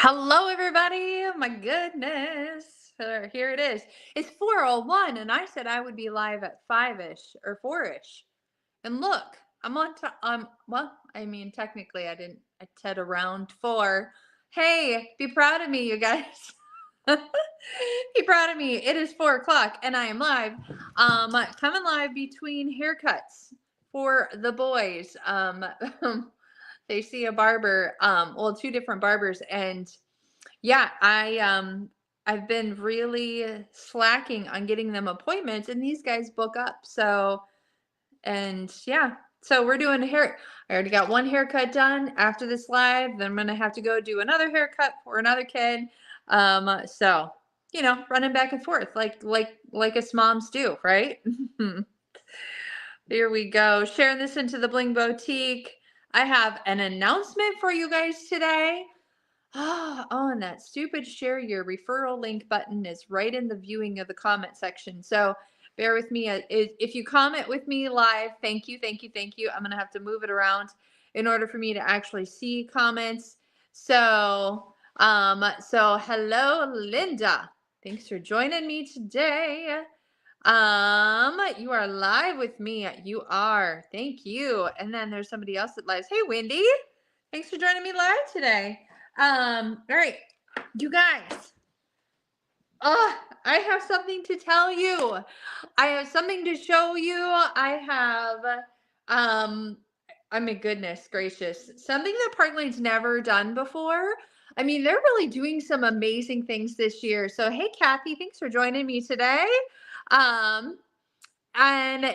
Hello, everybody. My goodness. Here it is. It's 4:01, and I said I would be live at 5-ish or 4-ish. And look, I'm on to well, I mean, technically I didn't I said around 4. Hey, be proud of me, you guys. Be proud of me. It is 4 o'clock and I am live. Coming live between haircuts for the boys. They see a barber, well, two different barbers, and yeah, I've been really slacking on getting them appointments, and these guys book up. So, and yeah, so we're doing hair. I already got one haircut done after this live. Then I'm gonna have to go do another haircut for another kid. So running back and forth like us moms do, right? Here we go. Sharing this into the Bling Boutique. I have an announcement for you guys today. Oh, and that stupid share your referral link button is right in the viewing of the comment section. So bear with me. If you comment with me live, thank you, thank you, thank you. I'm going to have to move it around in order for me to actually see comments. So hello, Linda. Thanks for joining me today. You are live with me. You are. Thank you. And then there's somebody else that lives. Hey, Wendy. Thanks for joining me live today. All right, you guys. I have something to tell you. I have something to show you. I have I mean, goodness gracious, something that Parkland's never done before. I mean, they're really doing some amazing things this year. So, hey, Kathy, thanks for joining me today. Um, and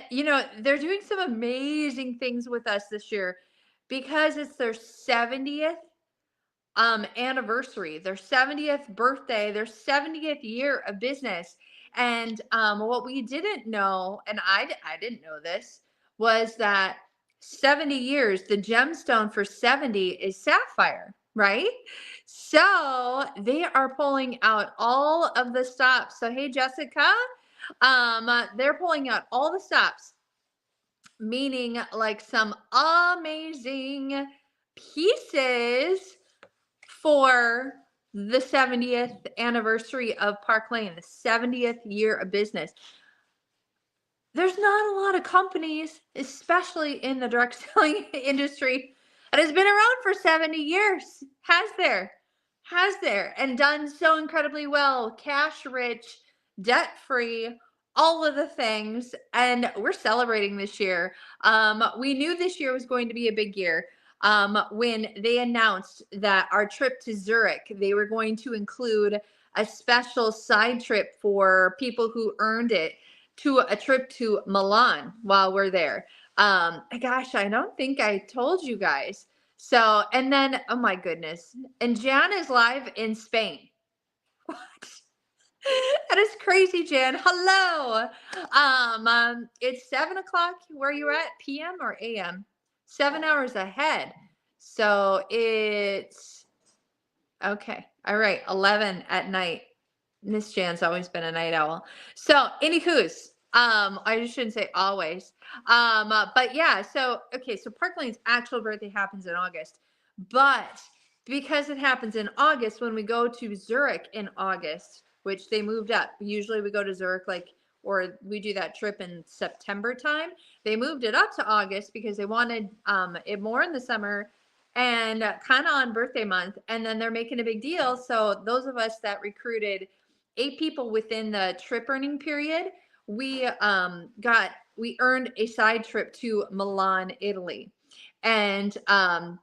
they're doing some amazing things with us this year because it's their 70th anniversary, their 70th birthday, their 70th year of business. And what we didn't know, and I didn't know this, was that 70 years, the gemstone for 70 is sapphire, right? So they are pulling out all of the stops. So hey, Jessica, they're pulling out all the stops, meaning like some amazing pieces for the 70th anniversary of Park Lane, the 70th year of business. There's not a lot of companies, especially in the direct selling industry, that has been around for 70 years. Has there? Has there? And done so incredibly well, cash rich, debt free, all of the things. And we're celebrating this year. We knew this year was going to be a big year. When they announced that our trip to Zurich, they were going to include a special side trip for people who earned it, to a trip to Milan while we're there. Gosh, I don't think I told you guys. So, and then, oh my goodness. And Jan is live in Spain. What? That is crazy, Jan. Hello. It's 7 o'clock where you at, PM or AM? 7 hours ahead. So it's okay. All right. 11 at night. Miss Jan's always been a night owl. So, anywho's, I shouldn't say always. But yeah, so okay, so Park Lane's actual birthday happens in August, but because it happens in August, when we go to Zurich in August, which they moved up. Usually we go to Zurich or we do that trip in September time. They moved it up to August because they wanted it more in the summer and kind of on birthday month. And then they're making a big deal. So those of us that recruited 8 people within the trip earning period, we earned a side trip to Milan, Italy. And a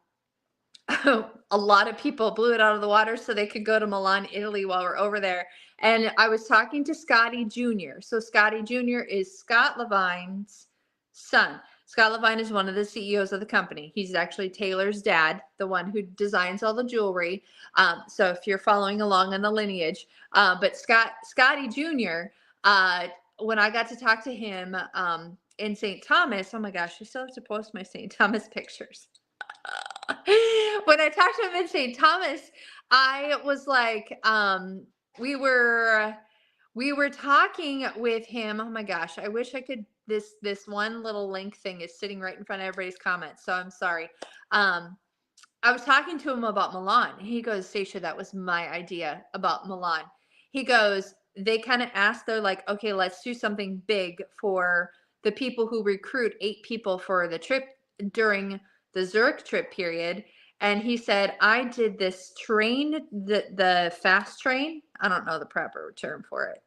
lot of people blew it out of the water so they could go to Milan, Italy while we're over there. And I was talking to Scotty Jr. So Scotty Jr. is Scott Levine's son. Scott Levine is one of the CEOs of the company. He's actually Taylor's dad, the one who designs all the jewelry. So if you're following along on the lineage, but Scotty Jr., when I got to talk to him in St. Thomas, oh my gosh, I still have to post my St. Thomas pictures. When I talked to him in St. Thomas, I was like, we were talking with him. Oh my gosh, I wish I could. This one little link thing is sitting right in front of everybody's comments, so I'm sorry. I was talking to him about Milan. He goes, Stacia, that was my idea about Milan. He goes, they kind of asked, they're like, okay, let's do something big for the people who recruit 8 people for the trip during the Zurich trip period. And he said, I did this train, the fast train. I don't know the proper term for it,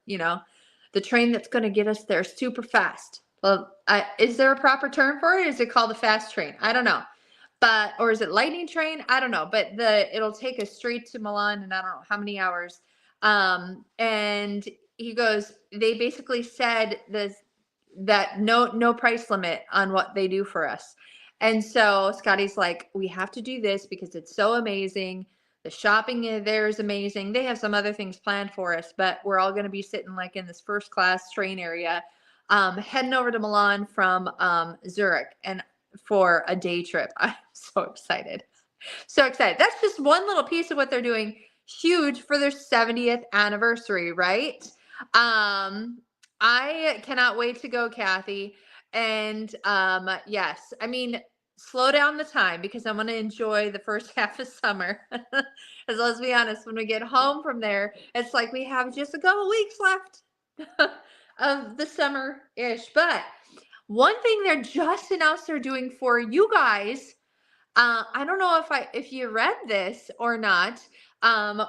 the train that's going to get us there super fast. Well, is there a proper term for it? Is it called the fast train? I don't know. But, or is it lightning train? I don't know, but it'll take us straight to Milan in I don't know how many hours. And he goes, they basically said that no price limit on what they do for us. And so Scotty's like, we have to do this because it's so amazing. The shopping there is amazing. They have some other things planned for us, but we're all going to be sitting like in this first class train area, heading over to Milan from Zurich and for a day trip. I'm so excited. So excited. That's just one little piece of what they're doing. Huge for their 70th anniversary, right? I cannot wait to go, Kathy. And yes, I mean, slow down the time because I'm going to enjoy the first half of summer. As let's be honest, when we get home from there, it's like we have just a couple weeks left of the summer-ish. But one thing they're just announced they're doing for you guys, I don't know if you read this or not,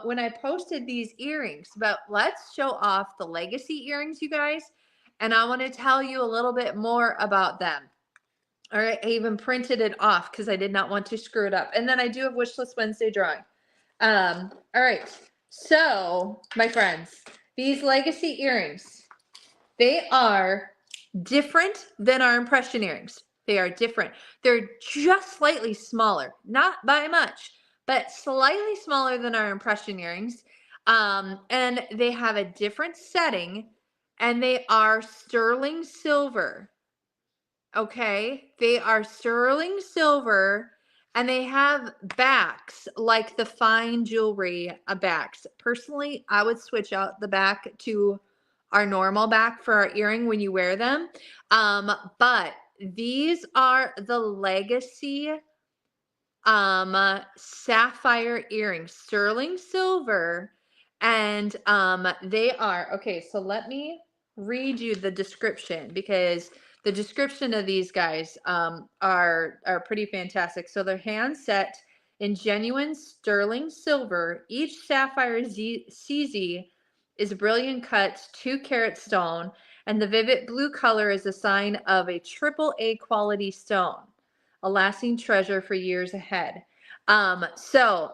when I posted these earrings, but let's show off the legacy earrings, you guys. And I want to tell you a little bit more about them. All right. I even printed it off because I did not want to screw it up. And then I do have Wishlist Wednesday drawing. All right. So my friends, these legacy earrings, they are different than our impression earrings. They are different. They're just slightly smaller, not by much, but slightly smaller than our impression earrings. And they have a different setting, and they are sterling silver. Okay, they are sterling silver, and they have backs like the fine jewelry backs. Personally, I would switch out the back to our normal back for our earring when you wear them. But these are the legacy sapphire earrings, sterling silver, and they are okay. So let me read you the description because the description of these guys are pretty fantastic. So they're hand set in genuine sterling silver. Each sapphire CZ is a brilliant cut 2-carat stone, and the vivid blue color is a sign of a AAA quality stone, a lasting treasure for years ahead. So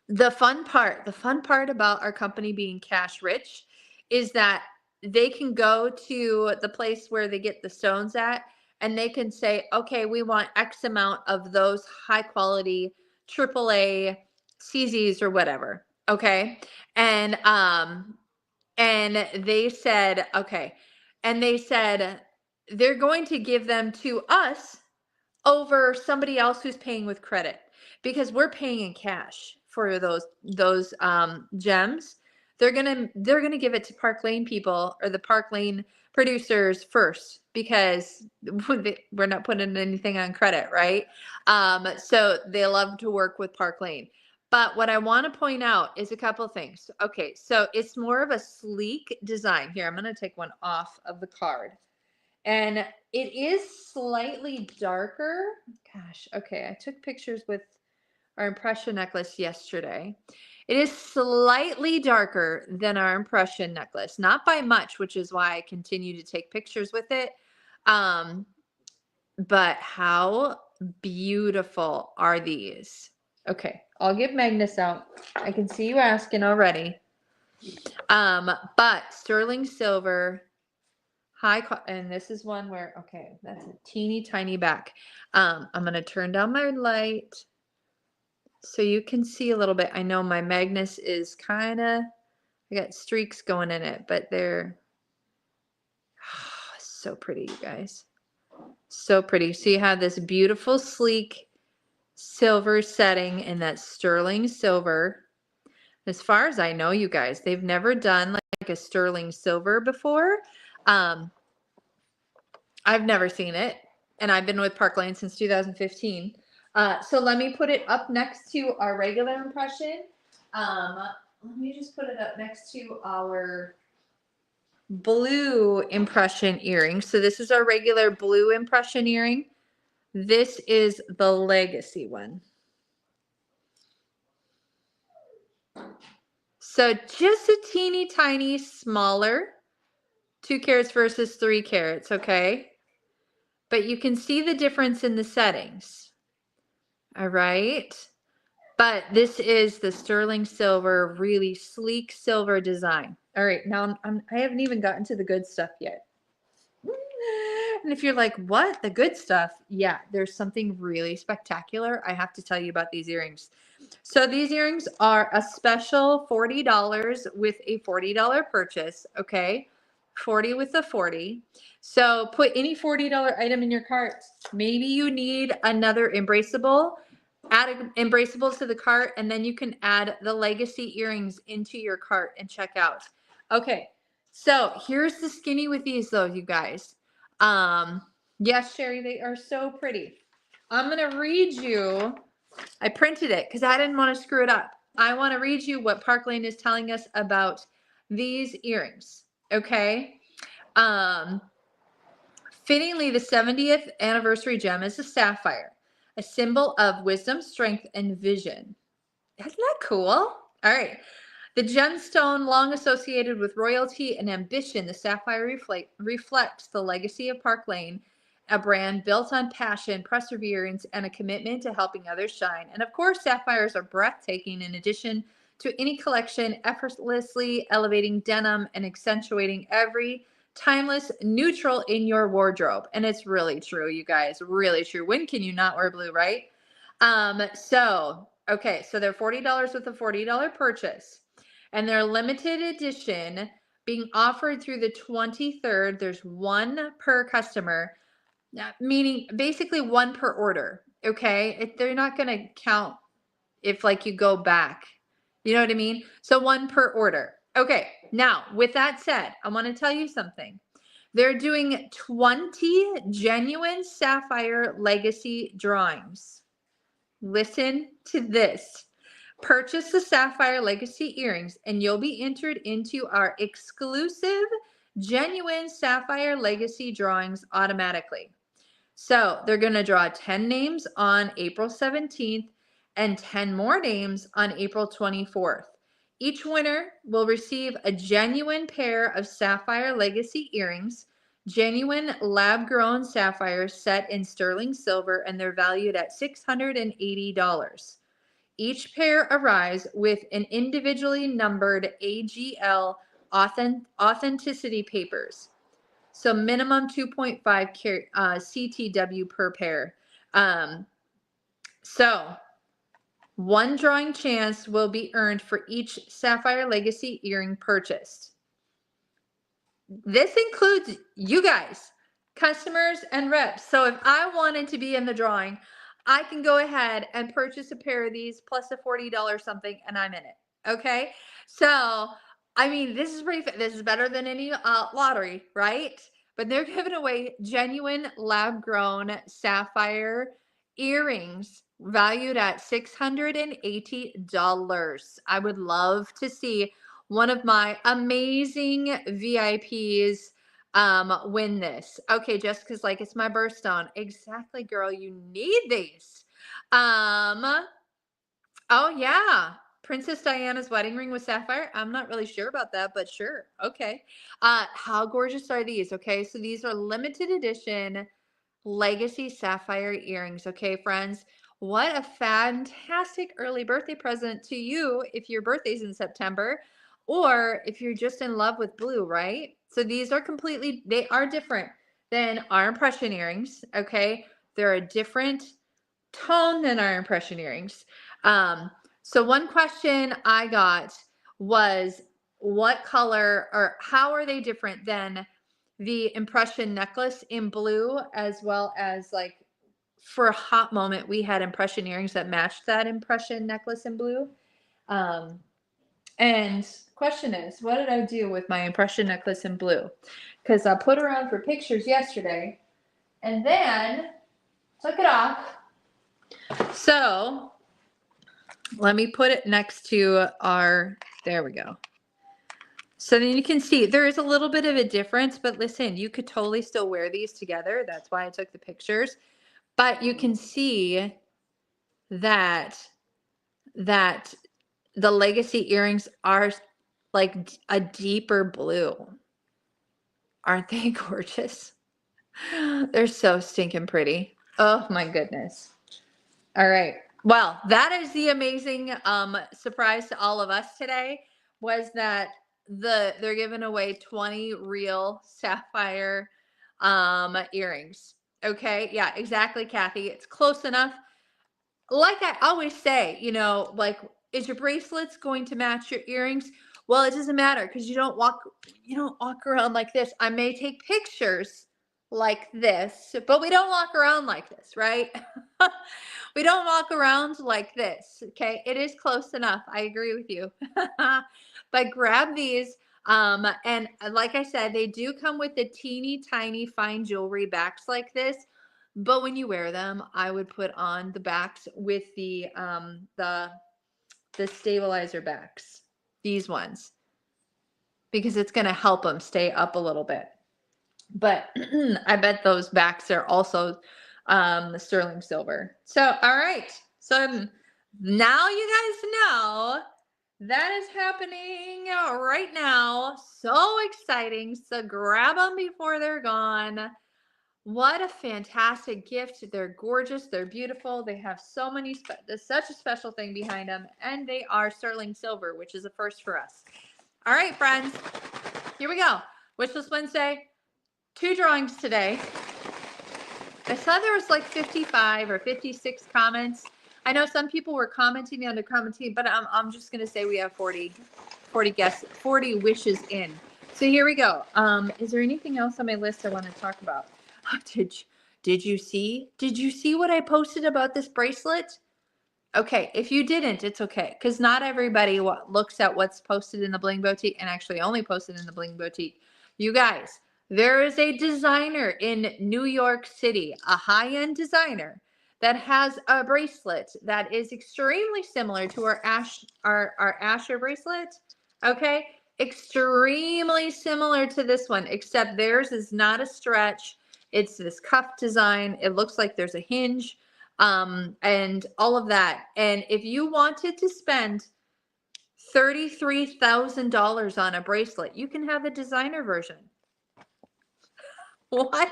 the fun part about our company being cash rich is that they can go to the place where they get the stones at, and they can say, okay, we want X amount of those high quality AAA CZs or whatever. Okay. And they said, okay. And they said they're going to give them to us over somebody else who's paying with credit because we're paying in cash for those gems. They're gonna give it to Park Lane people or the Park Lane producers first because we're not putting anything on credit, right? So they love to work with Park Lane. But what I want to point out is a couple things. Okay, so it's more of a sleek design. Here, I'm going to take one off of the card. And it is slightly darker. Gosh, okay, I took pictures with our impression necklace yesterday. It is slightly darker than our impression necklace, not by much, which is why I continue to take pictures with it. But how beautiful are these? Okay, I'll get Magnus out. I can see you asking already. But sterling silver, and this is one where, okay, that's a teeny tiny back. I'm going to turn down my light so you can see a little bit. I know my Magnus is kind of, I got streaks going in it, but they're so pretty, you guys. So pretty. So you have this beautiful, sleek silver setting in that sterling silver. As far as I know, you guys, they've never done like a sterling silver before. I've never seen it, and I've been with Park Lane since 2015. So let me put it up next to our regular impression. Let me just put it up next to our blue impression earring. So this is our regular blue impression earring. This is the legacy one. So just a teeny tiny smaller, 2 carats versus 3 carats, okay? But you can see the difference in the settings. All right. But this is the sterling silver, really sleek silver design. All right, now I haven't even gotten to the good stuff yet. And if you're like, what? The good stuff? Yeah, there's something really spectacular I have to tell you about these earrings. So these earrings are a special $40 with a $40 purchase, okay? 40 with a 40. So put any $40 item in your cart. Maybe you need another embraceable. Add embraceable to the cart, and then you can add the legacy earrings into your cart and check out. Okay, so here's the skinny with these though, you guys. Yes, Sherry, they are so pretty. I'm gonna read you. I printed it because I didn't want to screw it up. I want to read you what Park Lane is telling us about these earrings. Okay. Fittingly, the 70th anniversary gem is a sapphire, a symbol of wisdom, strength, and vision. Isn't that cool? All right. The gemstone, long associated with royalty and ambition, the sapphire reflects the legacy of Park Lane, a brand built on passion, perseverance, and a commitment to helping others shine. And of course, sapphires are breathtaking in addition to any collection, effortlessly elevating denim and accentuating every timeless neutral in your wardrobe. And it's really true, you guys, really true. When can you not wear blue, right? Okay, so they're $40 with a $40 purchase. And they're limited edition being offered through the 23rd. There's one per customer, meaning basically one per order. Okay. They're not going to count if like you go back. You know what I mean? So one per order. Okay. Now, with that said, I want to tell you something. They're doing 20 genuine sapphire legacy drawings. Listen to this. Purchase the Sapphire Legacy earrings and you'll be entered into our exclusive genuine Sapphire Legacy drawings automatically. So they're going to draw 10 names on April 17th and 10 more names on April 24th. Each winner will receive a genuine pair of Sapphire Legacy earrings, genuine lab-grown sapphires set in sterling silver, and they're valued at $680. Each pair arrives with an individually numbered AGL authenticity papers. So minimum 2.5 CTW per pair. So one drawing chance will be earned for each Sapphire Legacy earring purchased. This includes you guys, customers and reps. So if I wanted to be in the drawing, I can go ahead and purchase a pair of these plus a $40 something and I'm in it. Okay. So, I mean, this is pretty, this is better than any lottery, right? But they're giving away genuine lab grown sapphire earrings valued at $680. I would love to see one of my amazing VIPs win this. Okay, Jessica's like, it's my birthstone. Exactly, girl. You need these. Oh yeah. Princess Diana's wedding ring with sapphire. I'm not really sure about that, but sure. Okay. How gorgeous are these? Okay, so these are limited edition legacy sapphire earrings. Okay, friends. What a fantastic early birthday present to you if your birthday's in September or if you're just in love with blue, right? So these are they are different than our impression earrings, okay? They're a different tone than our impression earrings. So one question I got was what color or how are they different than the impression necklace in blue, as well as like for a hot moment, we had impression earrings that matched that impression necklace in blue. And question is, what did I do with my impression necklace in blue? Because I put her on for pictures yesterday and then took it off So let me put it next to our, there we go. So then you can see there is a little bit of a difference, but listen, you could totally still wear these together. That's why I took the pictures. But you can see that the legacy earrings are like a deeper blue. Aren't they gorgeous? They're so stinking pretty. Oh my goodness. All right. Well, that is the amazing surprise to all of us today, was that they're giving away 20 real sapphire earrings. Okay? Yeah, exactly, Kathy. It's close enough. Like I always say, like, is your bracelets going to match your earrings? Well, it doesn't matter, because you don't walk around like this. I may take pictures like this, but we don't walk around like this, right? We don't walk around like this. Okay. It is close enough. I agree with you. But grab these. And like I said, they do come with the teeny tiny fine jewelry backs like this. But when you wear them, I would put on the backs with the stabilizer backs, these ones, because it's going to help them stay up a little bit. But I bet those backs are also sterling silver. So, all right. So now you guys know that is happening right now. So exciting. So grab them before they're gone. What a fantastic gift. They're gorgeous. They're beautiful. They have so many, such a special thing behind them. And they are sterling silver, which is a first for us. All right, friends. Here we go. Wishlist Wednesday. 2 drawings today. I saw there was like 55 or 56 comments. I know some people were commenting on the commenting, but I'm just going to say we have 40 guests, 40 wishes in. So here we go. Is there anything else on my list I want to talk about? Did you see what I posted about this bracelet? Okay, if you didn't, it's okay, because not everybody looks at what's posted in the Bling Boutique, and actually only posted in the Bling Boutique. You guys, there is a designer in New York City, a high-end designer, that has a bracelet that is extremely similar to our Asher bracelet. Okay, extremely similar to this one, except theirs is not a stretch. It's this cuff design. It looks like there's a hinge. And all of that. And if you wanted to spend $33,000 on a bracelet, you can have the designer version. What?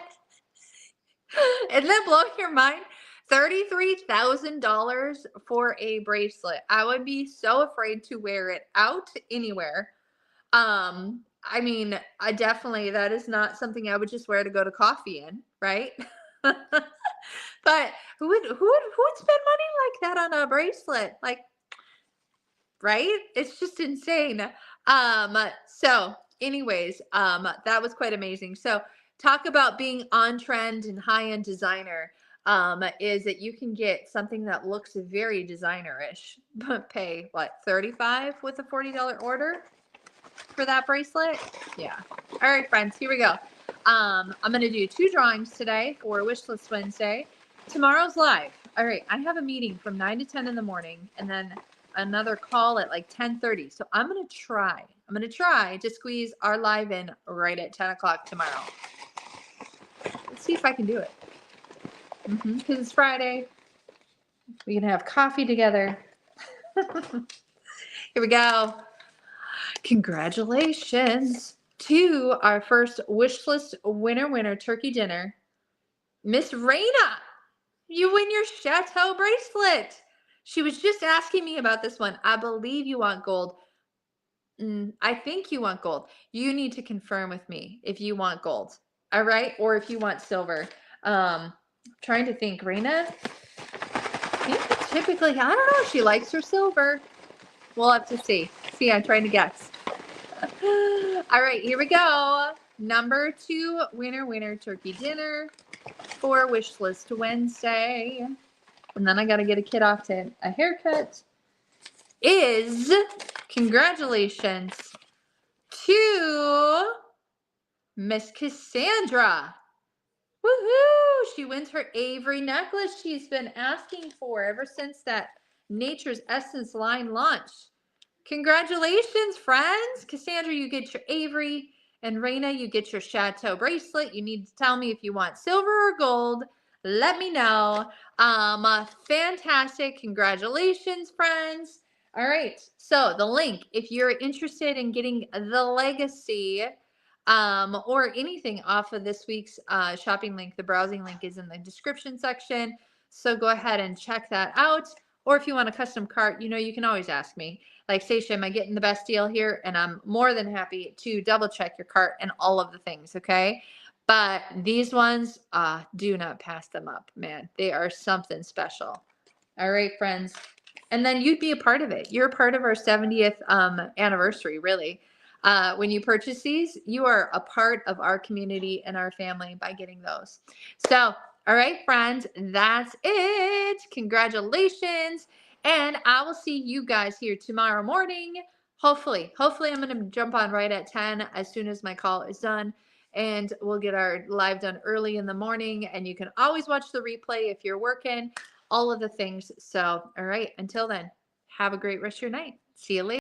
Isn't that blowing your mind? $33,000 for a bracelet. I would be so afraid to wear it out anywhere. I mean, that is not something I would just wear to go to coffee in, right? But who would spend money like that on a bracelet? Like, right? It's just insane. So anyways, that was quite amazing. So talk about being on trend and high-end designer, is that you can get something that looks very designer-ish, but pay what, $35 with a $40 order for that bracelet? Yeah. All right, friends, here we go. I'm going to do 2 drawings today for Wishlist Wednesday. Tomorrow's live. All right, I have a meeting from 9 to 10 in the morning, and then another call at like 10:30. So I'm going to try to squeeze our live in right at 10 o'clock tomorrow. Let's see if I can do it. Because it's Friday. We can have coffee together. Here we go. Congratulations to our first Wishlist winner turkey dinner. Miss Raina, you win your Chateau bracelet. She was just asking me about this one. I believe you want gold. I think you want gold. You need to confirm with me if you want gold. All right? Or if you want silver. Trying to think. Raina, typically, I don't know. She likes her silver. We'll have to see. See, I'm trying to guess. All right, here we go. Number 2 winner turkey dinner for Wishlist Wednesday. And then I got to get a kid off to a haircut. Is, congratulations to Miss Cassandra. Woohoo! She wins her Avery necklace she's been asking for ever since that Nature's Essence line launched. Congratulations, friends. Cassandra, you get your Avery, and Raina, you get your Chateau bracelet. You need to tell me if you want silver or gold. Let me know. Fantastic. Congratulations, friends. All right. So the link, if you're interested in getting the legacy or anything off of this week's shopping link, the browsing link is in the description section. So go ahead and check that out. Or if you want a custom cart, you can always ask me. Like, Stacia, am I getting the best deal here? And I'm more than happy to double check your cart and all of the things, okay? But these ones, do not pass them up, man. They are something special. All right, friends. And then you'd be a part of it. You're a part of our 70th anniversary, really. When you purchase these, you are a part of our community and our family by getting those. So, all right, friends, that's it. Congratulations. And I will see you guys here tomorrow morning. Hopefully, I'm going to jump on right at 10 as soon as my call is done. And we'll get our live done early in the morning. And you can always watch the replay if you're working, all of the things. So, all right, until then, have a great rest of your night. See you later.